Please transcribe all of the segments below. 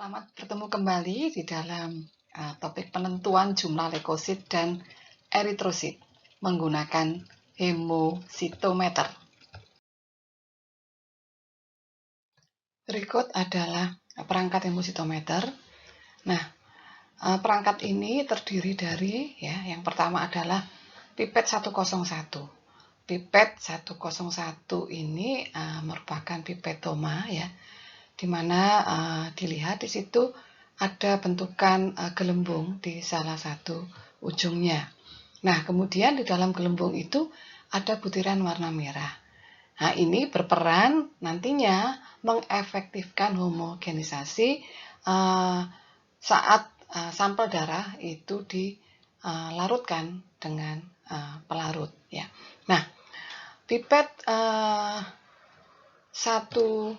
Selamat bertemu kembali di dalam topik penentuan jumlah leukosit dan eritrosit menggunakan hemositometer. Berikut adalah perangkat hemositometer. Nah, perangkat ini terdiri dari yang pertama adalah pipet 101. Pipet 101 ini merupakan pipetoma di mana dilihat di situ ada bentukan gelembung di salah satu ujungnya. Nah, kemudian di dalam gelembung itu ada butiran warna merah. Nah, ini berperan nantinya mengefektifkan homogenisasi saat sampel darah itu dilarutkan dengan pelarut. Nah, pipet 101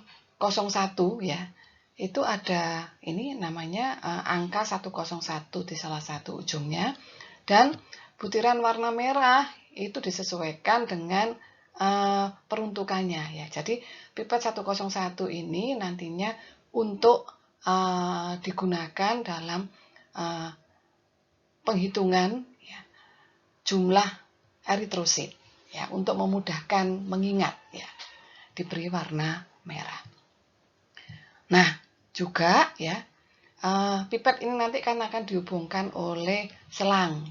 itu ada ini namanya angka 101 di salah satu ujungnya, dan butiran warna merah itu disesuaikan dengan peruntukannya Jadi pipet 101 ini nantinya untuk digunakan dalam penghitungan jumlah eritrosit untuk memudahkan mengingat diberi warna merah. Nah, juga pipet ini nanti kan akan dihubungkan oleh selang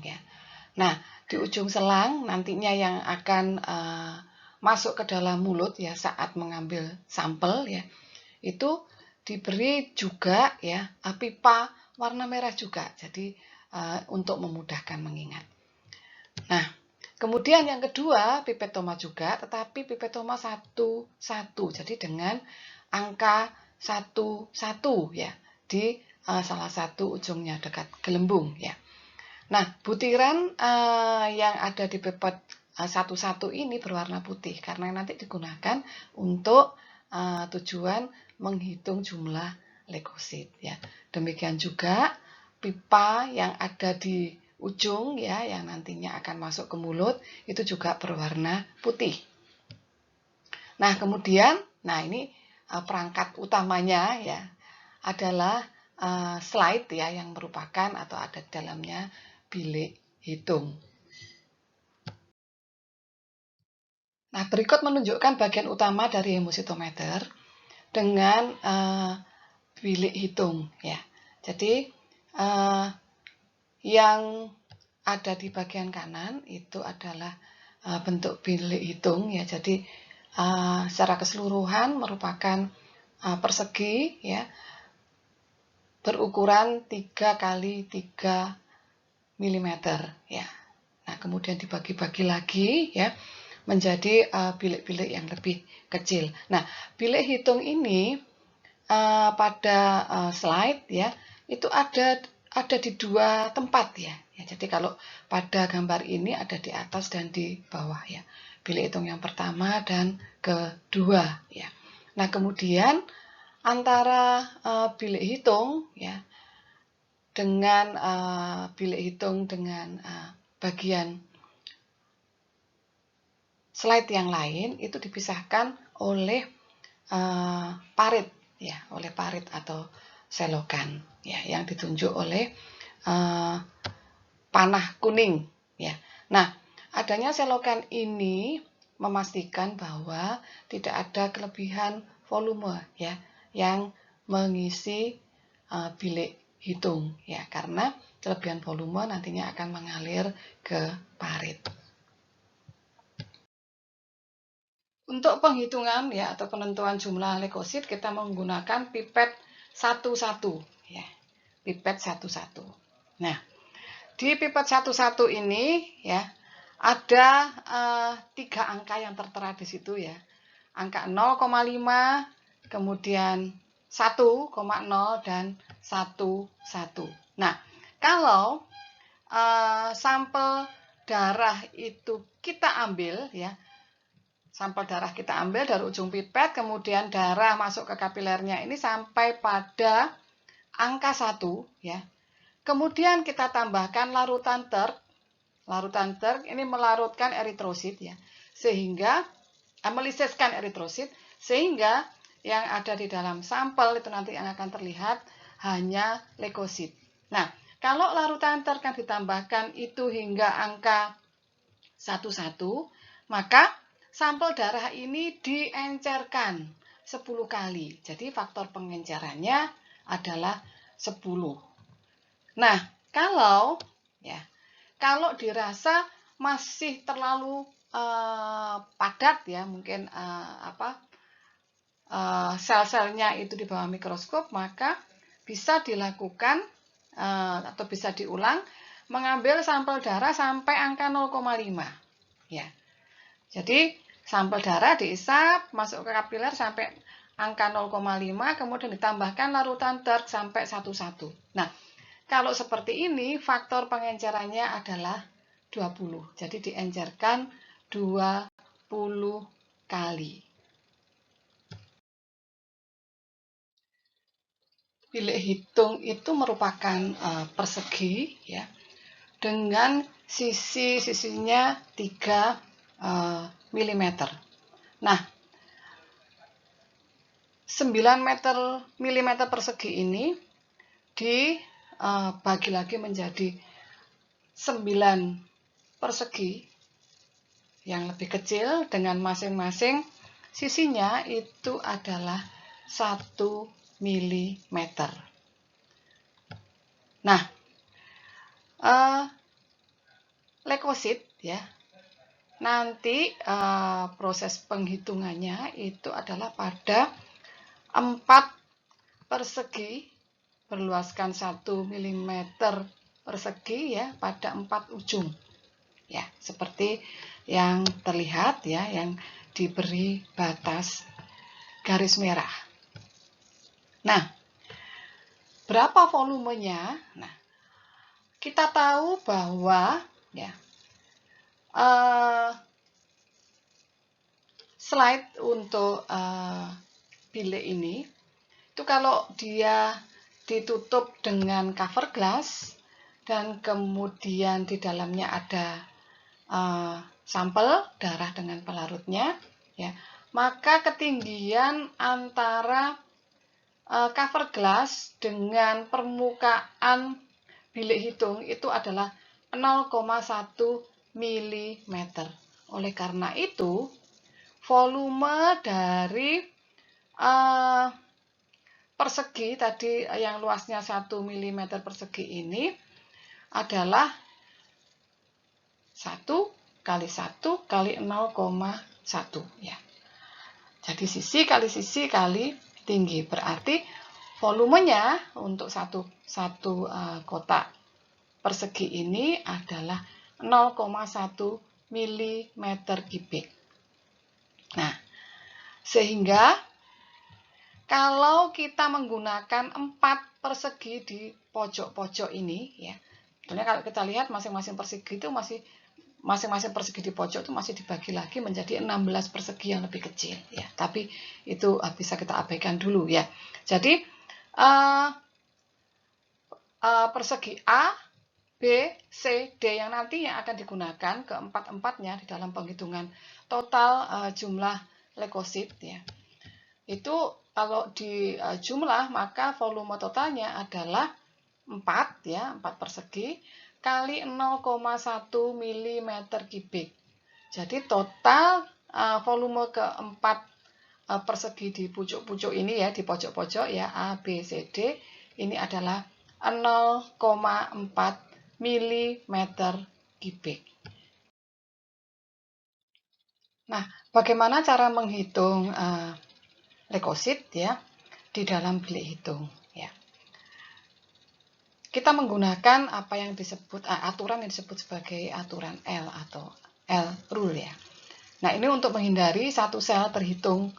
Nah, di ujung selang nantinya yang akan masuk ke dalam mulut saat mengambil sampel itu diberi juga pipa warna merah juga. Jadi untuk memudahkan mengingat. Nah, kemudian yang kedua, pipetoma juga, tetapi pipetoma 1-1. Jadi dengan angka 1-1 di salah satu ujungnya dekat gelembung Nah, butiran yang ada di pipet 1-1 ini berwarna putih karena nanti digunakan untuk tujuan menghitung jumlah leukosit Demikian juga pipa yang ada di ujung yang nantinya akan masuk ke mulut itu juga berwarna putih. Nah, kemudian ini perangkat utamanya adalah slide yang merupakan atau ada di dalamnya bilik hitung. Nah, berikut menunjukkan bagian utama dari hemositometer dengan bilik hitung Jadi yang ada di bagian kanan itu adalah bentuk bilik hitung Jadi secara keseluruhan merupakan persegi berukuran 3 x 3 mm Nah, kemudian dibagi-bagi lagi menjadi bilik-bilik yang lebih kecil. Nah, bilik hitung ini pada slide itu ada di dua tempat Jadi kalau pada gambar ini ada di atas dan di bawah Bilik hitung yang pertama dan kedua Nah, kemudian antara bilik hitung dengan bilik hitung dengan bagian slide yang lain itu dipisahkan oleh parit oleh parit atau selokan yang ditunjuk oleh panah kuning Nah, adanya selokan ini memastikan bahwa tidak ada kelebihan volume yang mengisi bilik hitung karena kelebihan volume nantinya akan mengalir ke parit. Untuk penghitungan atau penentuan jumlah leukosit kita menggunakan pipet 1-1 Pipet 1-1. Nah, di pipet 1-1 ini ada 3 angka yang tertera di situ Angka 0,5, kemudian 1,0 dan 1,1. Nah, kalau sampel darah itu kita ambil sampel darah kita ambil dari ujung pipet, kemudian darah masuk ke kapilernya ini sampai pada angka 1 Kemudian kita tambahkan larutan TERK. Larutan TERK ini melarutkan eritrosit sehingga meliseskan eritrosit sehingga yang ada di dalam sampel itu nanti yang akan terlihat hanya leukosit. Nah, kalau larutan terkan ditambahkan itu hingga angka 11, maka sampel darah ini diencerkan 10 kali. Jadi faktor pengencerannya adalah 10. Nah, kalau dirasa masih terlalu padat ya, mungkin sel-selnya itu di bawah mikroskop, maka bisa dilakukan atau bisa diulang mengambil sampel darah sampai angka 0,5 ya. Jadi sampel darah diisap masuk ke kapiler sampai angka 0,5, kemudian ditambahkan larutan TERT sampai 1,1. Nah, kalau seperti ini faktor pengencerannya adalah 20. Jadi diencerkan 20 kali. Bilik hitung itu merupakan persegi ya, dengan sisinya 3 mm. Nah, 9 mm persegi ini dibagi lagi menjadi 9 persegi yang lebih kecil dengan masing-masing sisinya itu adalah 1 mm. Nah, leukosit ya, nanti proses penghitungannya itu adalah pada 4 persegi berluaskan 1 mm persegi ya, pada 4 ujung ya, seperti yang terlihat ya, yang diberi batas garis merah. Nah, berapa volumenya? Nah, kita tahu bahwa ya, slide untuk bilik ini itu kalau dia ditutup dengan cover glass dan kemudian di dalamnya ada sampel darah dengan pelarutnya ya, maka ketinggian antara cover glass dengan permukaan bilik hitung itu adalah 0,1 mm. Oleh karena itu, volume dari persegi tadi yang luasnya 1 mm persegi ini adalah 1 kali 1 kali 0,1 ya. Jadi sisi kali tinggi, berarti volumenya untuk satu kotak persegi ini adalah 0,1 mm3. Nah, sehingga kalau kita menggunakan 4 persegi di pojok-pojok ini ya, sebenarnya kalau kita lihat masing-masing persegi itu masing-masing persegi di pojok itu masih dibagi lagi menjadi 16 persegi yang lebih kecil ya, tapi itu bisa kita abaikan dulu ya. Jadi persegi A, B, C, D yang nantinya akan digunakan keempat-empatnya di dalam penghitungan total jumlah leukosit ya. Itu kalau di jumlah maka volume totalnya adalah 4 ya, 4 persegi kali 0,1 mm3. Jadi total volume keempat persegi di pucuk-pucuk ini ya, di pojok-pojok ya, A, B, C, D ini adalah 0,4 mm3. Nah, bagaimana cara menghitung leukosit ya di dalam bilik hitung ya? Kita menggunakan apa yang disebut aturan yang disebut sebagai aturan L atau L rule ya. Nah, ini untuk menghindari satu sel terhitung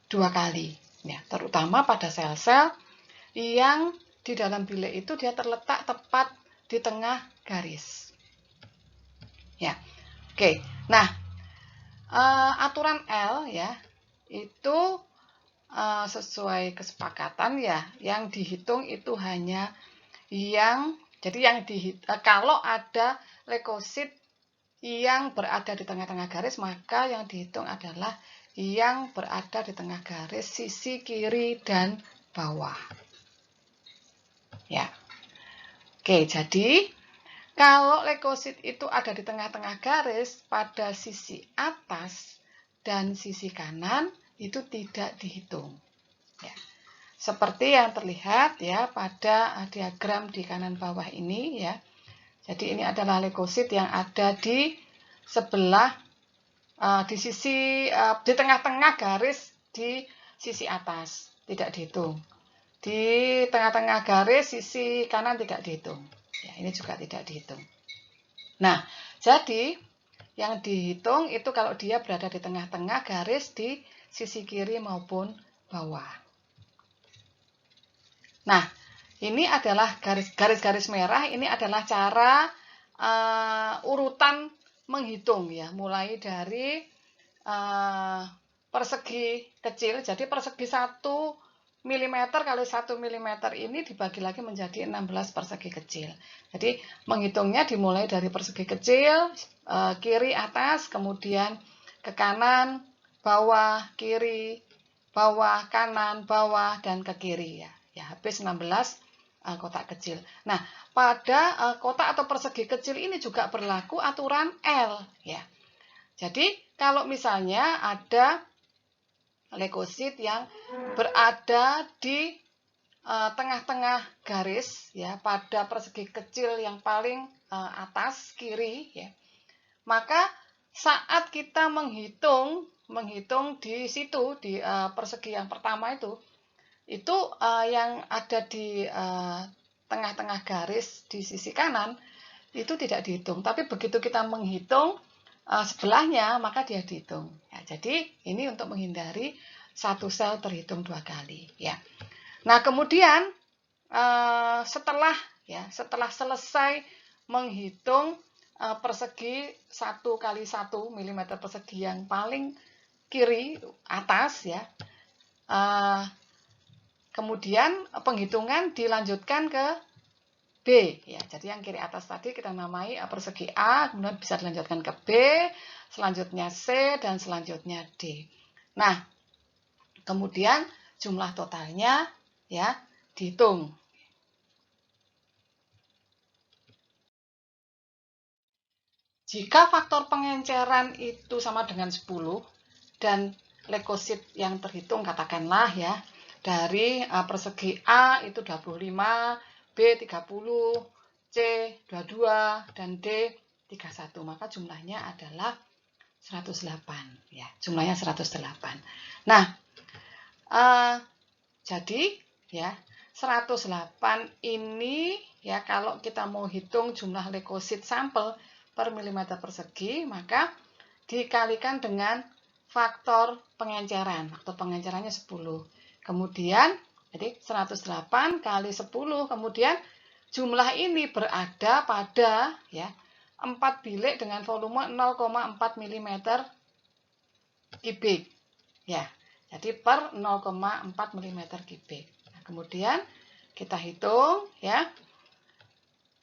2 kali ya, terutama pada sel-sel yang di dalam bilik itu dia terletak tepat di tengah garis. Ya. Oke. Nah, aturan L ya itu sesuai kesepakatan ya, yang dihitung itu hanya kalau ada leukosit yang berada di tengah-tengah garis, maka yang dihitung adalah yang berada di tengah garis sisi kiri dan bawah. ya. Oke, jadi kalau leukosit itu ada di tengah-tengah garis pada sisi atas dan sisi kanan itu tidak dihitung. Ya. Seperti yang terlihat ya pada diagram di kanan bawah ini ya. Jadi ini adalah leukosit yang ada di sebelah di tengah-tengah garis di sisi atas, tidak dihitung. Di tengah-tengah garis sisi kanan tidak dihitung. Ya, ini juga tidak dihitung. Nah, jadi yang dihitung itu kalau dia berada di tengah-tengah garis di sisi kiri maupun bawah. Nah, ini adalah garis-garis merah, ini adalah cara urutan menghitung ya, mulai dari persegi kecil. Jadi persegi 1 mm kali 1 mm ini dibagi lagi menjadi 16 persegi kecil. Jadi menghitungnya dimulai dari persegi kecil, kiri atas, kemudian ke kanan, bawah, kiri, bawah, kanan, bawah, dan ke kiri ya. Ya, habis 16 kotak kecil. Nah, pada kotak atau persegi kecil ini juga berlaku aturan L ya. Jadi kalau misalnya ada leukosit yang berada di tengah-tengah garis ya pada persegi kecil yang paling atas kiri ya, maka saat kita menghitung di situ di persegi yang pertama itu yang ada di tengah-tengah garis di sisi kanan itu tidak dihitung. Tapi begitu kita menghitung sebelahnya, maka dia dihitung. Ya, jadi ini untuk menghindari satu sel terhitung 2 kali. Ya. Nah kemudian setelah selesai menghitung persegi 1 kali 1 mm persegi yang paling kiri atas ya. Kemudian penghitungan dilanjutkan ke B ya. Jadi yang kiri atas tadi kita namai persegi A, kemudian bisa dilanjutkan ke B, selanjutnya C dan selanjutnya D. Nah, kemudian jumlah totalnya ya dihitung. Jika faktor pengenceran itu sama dengan 10 dan leukosit yang terhitung katakanlah ya dari persegi A itu 25, B 30, C 22 dan D 31, maka jumlahnya adalah 108 ya, jumlahnya 108. Nah, jadi ya 108 ini ya kalau kita mau hitung jumlah leukosit sampel per milimeter persegi, maka dikalikan dengan faktor pengenceran. Faktor pengencerannya 10. Kemudian jadi 108 kali 10, kemudian jumlah ini berada pada ya 4 bilik dengan volume 0,4 mm kubik. Ya. Jadi per 0,4 mm kubik. Nah, kemudian kita hitung ya.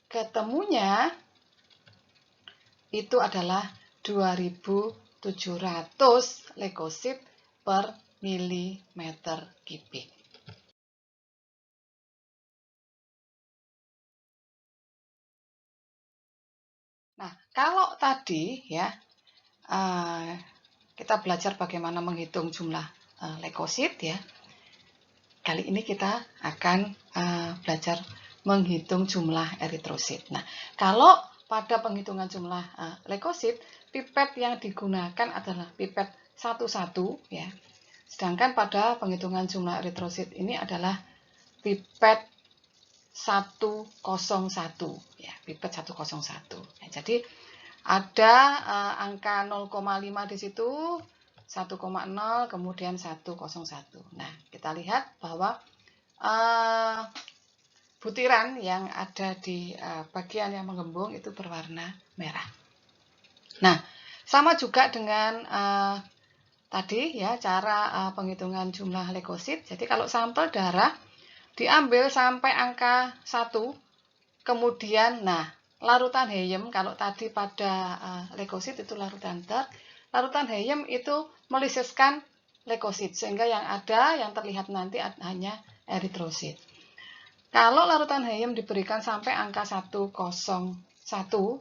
Ketemunya itu adalah 2700 leukosit per milimeter kubik. Nah, kalau tadi ya kita belajar bagaimana menghitung jumlah leukosit ya. Kali ini kita akan belajar menghitung jumlah eritrosit. Nah, kalau pada penghitungan jumlah leukosit, pipet yang digunakan adalah pipet 11 ya. Sedangkan pada penghitungan jumlah eritrosit ini adalah pipet 101 ya, pipet 101. Ya, jadi ada angka 0,5 di situ, 1,0 kemudian 101. Nah, kita lihat bahwa butiran yang ada di bagian yang menggembung itu berwarna merah. Nah, sama juga dengan tadi ya cara penghitungan jumlah leukosit. Jadi kalau sampel darah diambil sampai angka 1, kemudian larutan helium, kalau tadi pada leukosit itu larutan ter, larutan helium itu melisiskan leukosit sehingga yang terlihat nanti hanya eritrosit. Kalau larutan helium diberikan sampai angka 101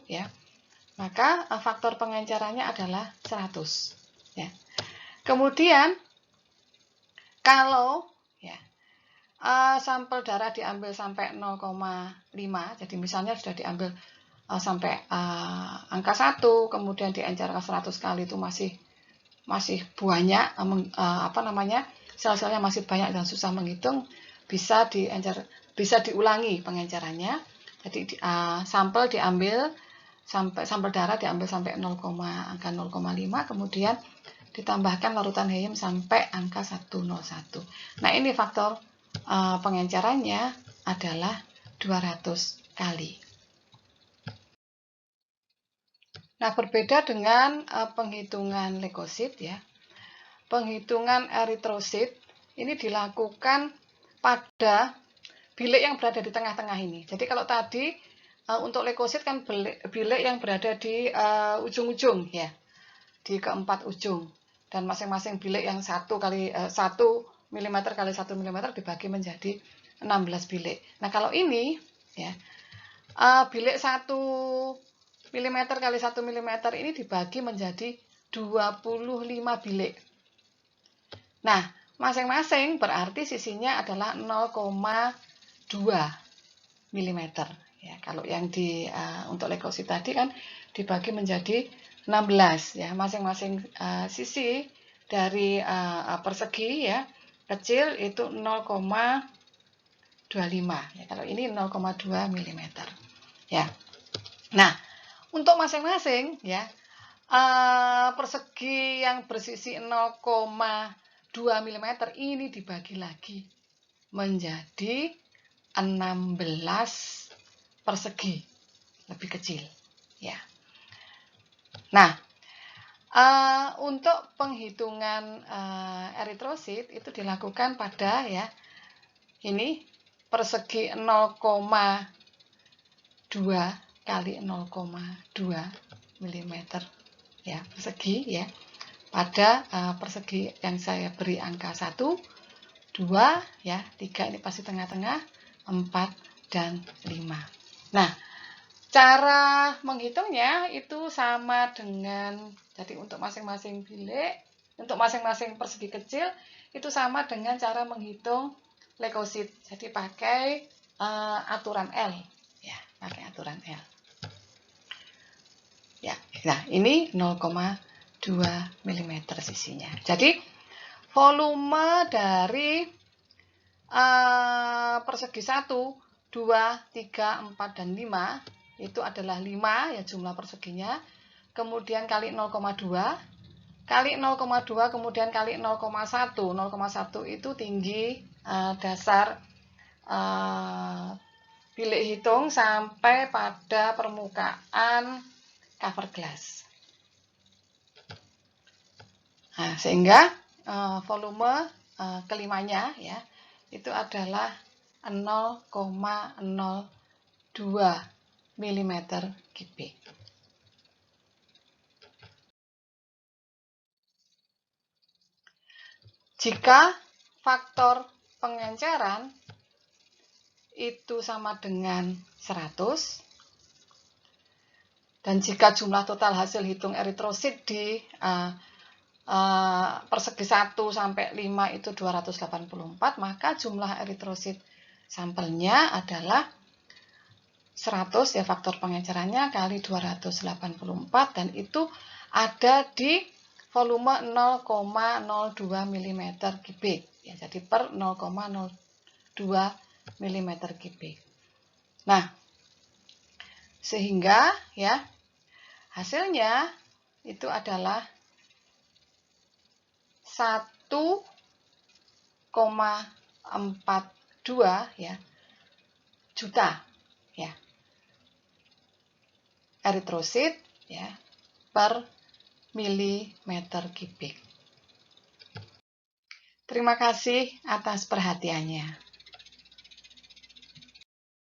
ya, maka faktor pengencerannya adalah 100 ya. Kemudian kalau ya sampel darah diambil sampai 0,5, jadi misalnya sudah diambil sampai angka 1, kemudian diencer ke 100 kali itu masih banyak, sel-selnya masih banyak dan susah menghitung, bisa diulangi pengencerannya. Jadi sampel darah diambil sampai angka 0,5, kemudian ditambahkan larutan helium sampai angka 101. Nah, ini faktor pengencerannya adalah 200 kali. Nah, berbeda dengan penghitungan leukosit ya. Penghitungan eritrosit ini dilakukan pada bilik yang berada di tengah-tengah ini. Jadi kalau tadi untuk leukosit kan bilik yang berada di ujung-ujung ya, di keempat ujung. Dan masing-masing bilik yang 1 mm kali 1 mm dibagi menjadi 16 bilik. Nah, kalau ini ya, bilik 1 mm kali 1 mm ini dibagi menjadi 25 bilik. Nah, masing-masing berarti sisinya adalah 0,2 mm ya. Kalau yang untuk leukosit tadi kan dibagi menjadi 16 ya, masing-masing sisi dari persegi ya kecil itu 0,25 ya. Kalau ini 0,2 mm ya. Nah, untuk masing-masing ya persegi yang bersisi 0,2 mm ini dibagi lagi menjadi 16 persegi lebih kecil ya. Nah, untuk penghitungan eritrosit itu dilakukan pada ya ini persegi 0,2 kali 0,2 mm ya persegi ya. Pada persegi yang saya beri angka 1, 2 ya, 3 ini pasti tengah-tengah, 4 dan 5. Nah, cara menghitungnya itu sama dengan, jadi untuk masing-masing bilik, untuk masing-masing persegi kecil, itu sama dengan cara menghitung leukosit. Jadi pakai aturan L. Ya, pakai aturan L. Ya, nah ini 0,2 mm sisinya. Jadi, volume dari persegi 1, 2, 3, 4, dan 5 itu adalah 5 ya jumlah perseginya, kemudian kali 0,2 kali 0,2 kemudian kali 0,1. 0,1 itu tinggi dasar bilik hitung sampai pada permukaan cover glass. Nah, sehingga volume kelimanya ya itu adalah 0,02 mm kubik. Jika faktor pengenceran itu sama dengan 100 dan jika jumlah total hasil hitung eritrosit di persegi 1 sampai 5 itu 284, maka jumlah eritrosit sampelnya adalah 100 ya faktor pengencerannya kali 284 dan itu ada di volume 0,02 mm kubik ya, jadi per 0,02 mm kubik. Nah, sehingga ya hasilnya itu adalah 1,42 ya juta ya eritrosit ya per milimeter kubik. Terima kasih atas perhatiannya.